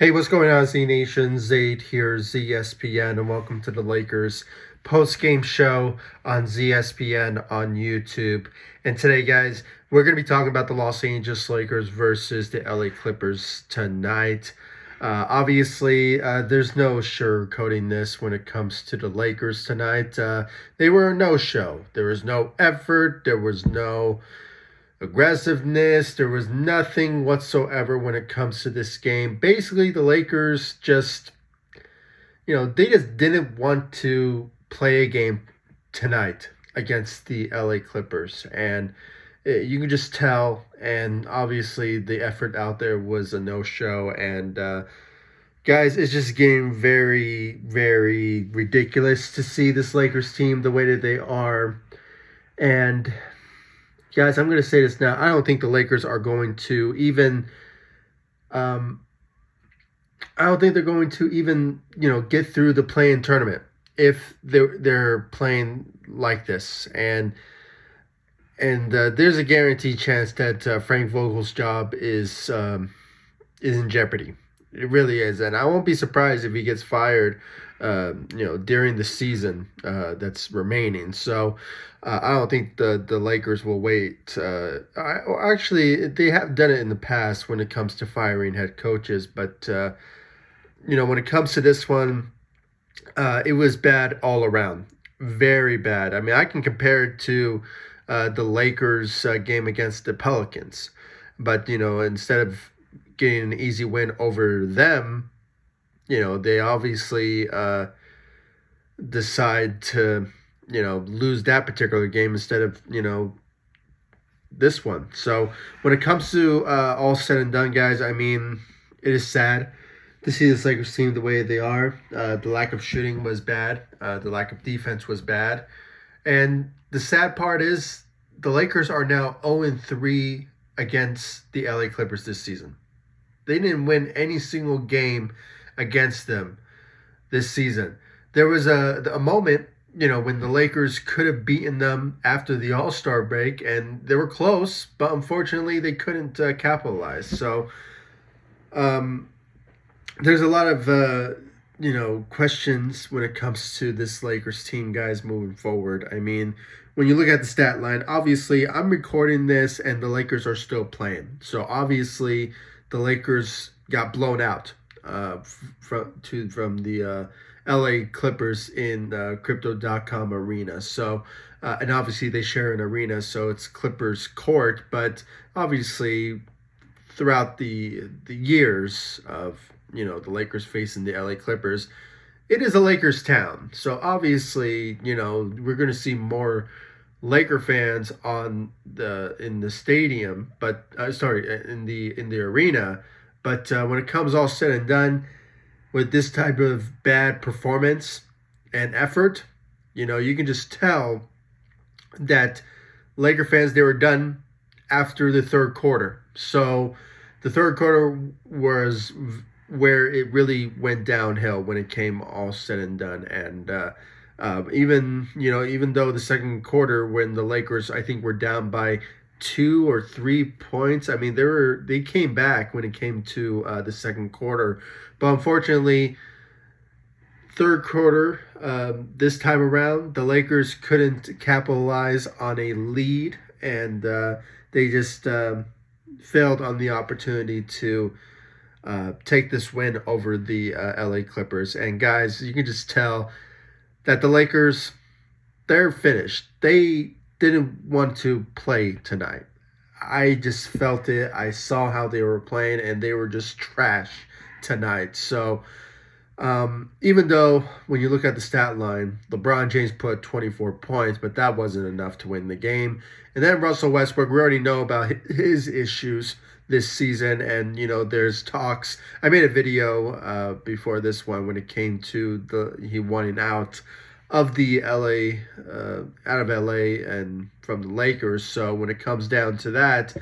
Hey, what's going on, Z Nation? Zaid here, ZSPN, and welcome to the Lakers post-game show on ZSPN on YouTube. And today, guys, we're going to be talking about the Los Angeles Lakers versus the LA Clippers tonight. Obviously, there's no sugarcoating this when it comes to the Lakers tonight. They were a no-show. There was no effort. There was no aggressiveness. There was nothing whatsoever when it comes to this game. Basically, the Lakers just, they just didn't want to play a game tonight against the LA Clippers. And you can just tell. And obviously, the effort out there was a no show. And, guys, it's just getting very, very ridiculous to see this Lakers team the way that they are. And guys, I'm going to say this now. I don't think the Lakers are going to even. I don't think they're going to even, get through the play-in tournament if they're playing like this. And there's a guaranteed chance that Frank Vogel's job is in jeopardy. It really is, and I won't be surprised if he gets fired. During the season that's remaining. So I don't think the Lakers will wait. Actually, they have done it in the past when it comes to firing head coaches. But, when it comes to this one, it was bad all around. Very bad. I mean, I can compare it to the Lakers game against the Pelicans. But, instead of getting an easy win over them, they obviously decide to, lose that particular game instead of, this one. So when it comes to all said and done, guys, I mean, it is sad to see this Lakers team the way they are. The lack of shooting was bad. The lack of defense was bad. And the sad part is the Lakers are now 0-3 against the LA Clippers this season. They didn't win any single game against them this season. There was a moment, when the Lakers could have beaten them after the All-Star break, and they were close, but unfortunately they couldn't capitalize. So there's a lot of, questions when it comes to this Lakers team, guys, moving forward. I mean, when you look at the stat line, obviously I'm recording this and the Lakers are still playing. So obviously the Lakers got blown out from the LA Clippers in Crypto.com arena. So, and obviously they share an arena, so it's Clippers court. But obviously, throughout the years of the Lakers facing the LA Clippers, it is a Lakers town. So obviously, we're going to see more Laker fans in the stadium, but in the arena. But when it comes all said and done, with this type of bad performance and effort, you can just tell that Laker fans, they were done after the third quarter. So the third quarter was where it really went downhill when it came all said and done. And even though the second quarter, when the Lakers, I think, were down by 2 or 3 points. I mean, they came back when it came to the second quarter, but unfortunately, third quarter this time around, the Lakers couldn't capitalize on a lead, and they just failed on the opportunity to take this win over the LA Clippers. And guys, you can just tell that the Lakers, they're finished. They didn't want to play tonight. I just felt it. I saw how they were playing, and they were just trash tonight. So even though when you look at the stat line, LeBron James put 24 points, but that wasn't enough to win the game. And then Russell Westbrook, we already know about his issues this season, and there's talks. I made a video before this one when it came to he wanting out of the out of LA and from the Lakers. So when it comes down to that,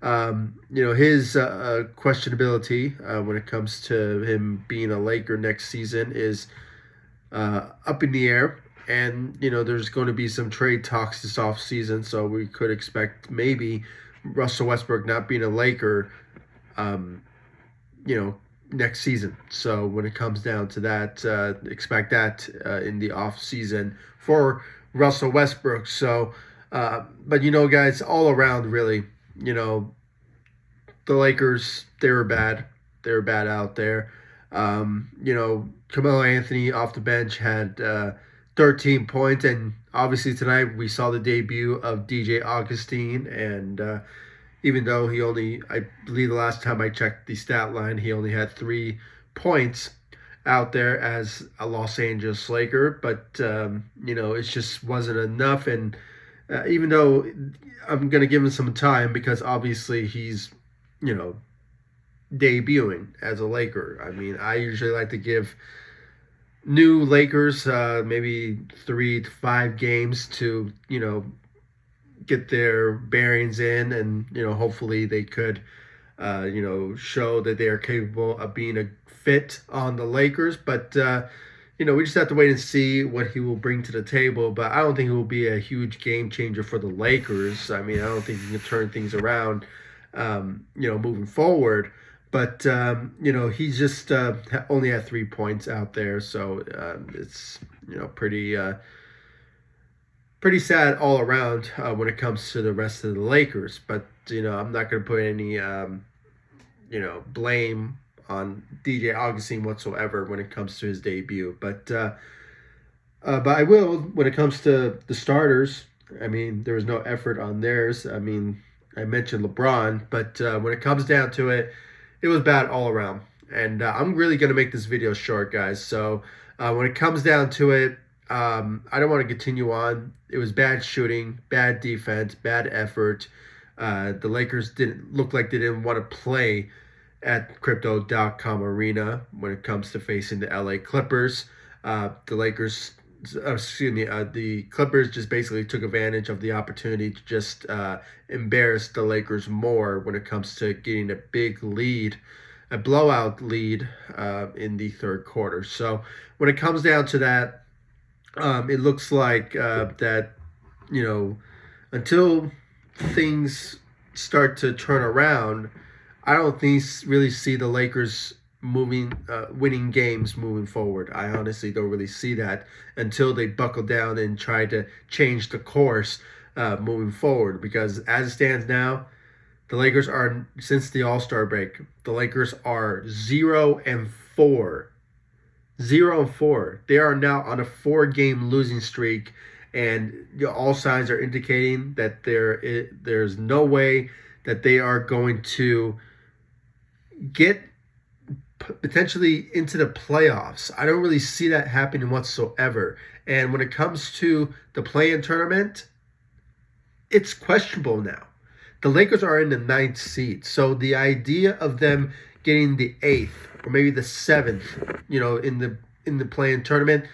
his questionability when it comes to him being a Laker next season is up in the air. And, there's going to be some trade talks this offseason, so we could expect maybe Russell Westbrook not being a Laker, next season. So when it comes down to that, expect that in the off season for Russell Westbrook. So, but guys, all around, really, you know, the Lakers, they were bad. They were bad out there. Carmelo Anthony off the bench had 13 points, and obviously tonight we saw the debut of DJ Augustine, and even though I believe the last time I checked the stat line, he only had 3 points out there as a Los Angeles Laker, but it just wasn't enough. And even though I'm gonna give him some time because obviously he's debuting as a Laker. I mean, I usually like to give new Lakers maybe 3 to 5 games to get their bearings in, and hopefully they could show that they are capable of being a fit on the Lakers. But we just have to wait and see what he will bring to the table. But I don't think he will be a huge game changer for the Lakers. I mean, I don't think he can turn things around moving forward. But he's just only had 3 points out there, so it's pretty sad all around when it comes to the rest of the Lakers. But I'm not going to put any blame on DJ Augustine whatsoever when it comes to his debut. But I will when it comes to the starters. I mean, there was no effort on theirs. I mean, I mentioned LeBron, but when it comes down to it, it was bad all around. And I'm really going to make this video short, guys. So when it comes down to it, I don't want to continue on. It was bad shooting, bad defense, bad effort. The Lakers didn't look like they didn't want to play at Crypto.com Arena when it comes to facing the LA Clippers. The Clippers just basically took advantage of the opportunity to just embarrass the Lakers more when it comes to getting a big lead, a blowout lead in the third quarter. So when it comes down to that, it looks like that, until things start to turn around, I don't really see the Lakers winning games moving forward. I honestly don't really see that until they buckle down and try to change the course moving forward. Because as it stands now, the Lakers are, since the All-Star break, the Lakers are 0-4. 0-4. They are now on a 4-game losing streak, and all signs are indicating that there's no way that they are going to get potentially into the playoffs. I don't really see that happening whatsoever. And when it comes to the play-in tournament, it's questionable now. The Lakers are in the 9th seed, so the idea of them getting the 8th or maybe the 7th, in the play-in tournament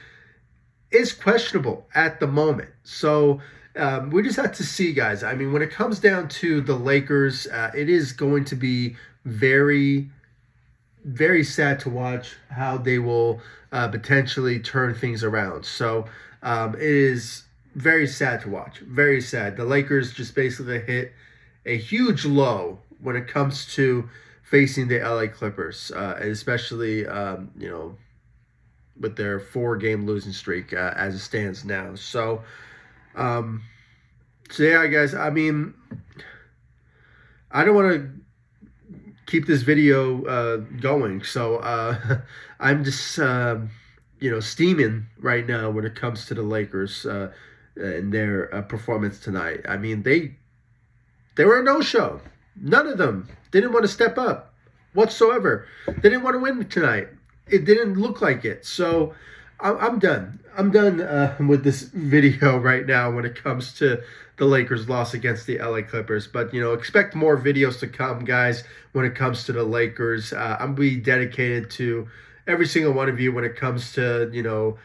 is questionable at the moment. So we just have to see, guys. I mean, when it comes down to the Lakers, it is going to be very, very sad to watch how they will potentially turn things around. So it is very sad to watch. Very sad. The Lakers just basically hit a huge low when it comes to facing the LA Clippers, and especially, with their 4-game losing streak as it stands now. So yeah, guys, I mean, I don't want to keep this video going. So I'm just, steaming right now when it comes to the Lakers and their performance tonight. I mean, they were a no-show. None of them didn't want to step up whatsoever. They didn't want to win tonight. It didn't look like it. So I'm done. I'm done with this video right now when it comes to the Lakers' loss against the LA Clippers. But, expect more videos to come, guys, when it comes to the Lakers. I'm going to be dedicated to every single one of you when it comes to,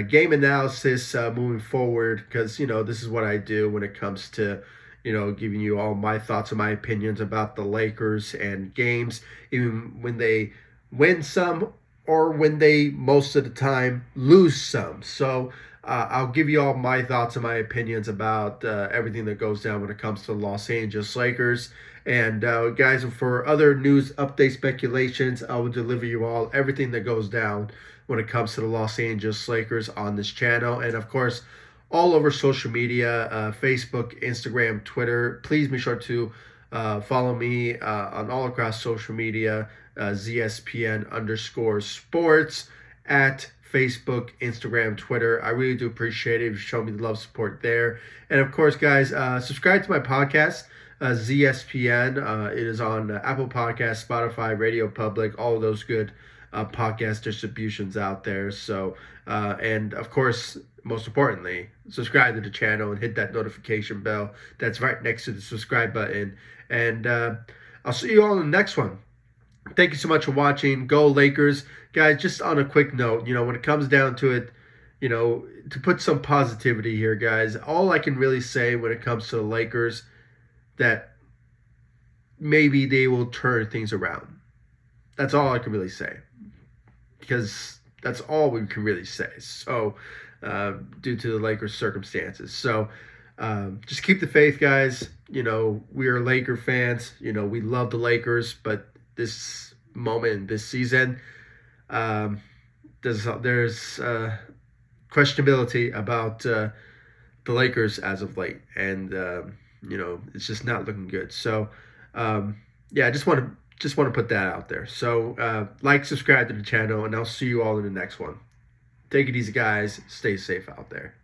game analysis moving forward, because, this is what I do when it comes to, giving you all my thoughts and my opinions about the Lakers and games, even when they win some or when they most of the time lose some. So I'll give you all my thoughts and my opinions about everything that goes down when it comes to the Los Angeles Lakers. And guys, for other news update speculations, I will deliver you all everything that goes down when it comes to the Los Angeles Lakers on this channel. And of course, all over social media, Facebook, Instagram, Twitter. Please be sure to follow me on all across social media, ZSPN_sports at Facebook, Instagram, Twitter. I really do appreciate it if you show me the love, support there. And of course, guys, subscribe to my podcast, ZSPN. It is on Apple Podcasts, Spotify, Radio Public, all of those good podcast distributions out there. So, and of course, most importantly, subscribe to the channel and hit that notification bell that's right next to the subscribe button. And I'll see you all in the next one. Thank you so much for watching. Go Lakers. Guys, just on a quick note, when it comes down to it, to put some positivity here, guys, all I can really say when it comes to the Lakers, that maybe they will turn things around. That's all I can really say, because that's all we can really say. So, due to the Lakers' circumstances. So, just keep the faith, guys. We are Laker fans. We love the Lakers, but this moment, this season, there's questionability about the Lakers as of late, and it's just not looking good. So, I just want to put that out there. So, subscribe to the channel, and I'll see you all in the next one. Take it easy, guys. Stay safe out there.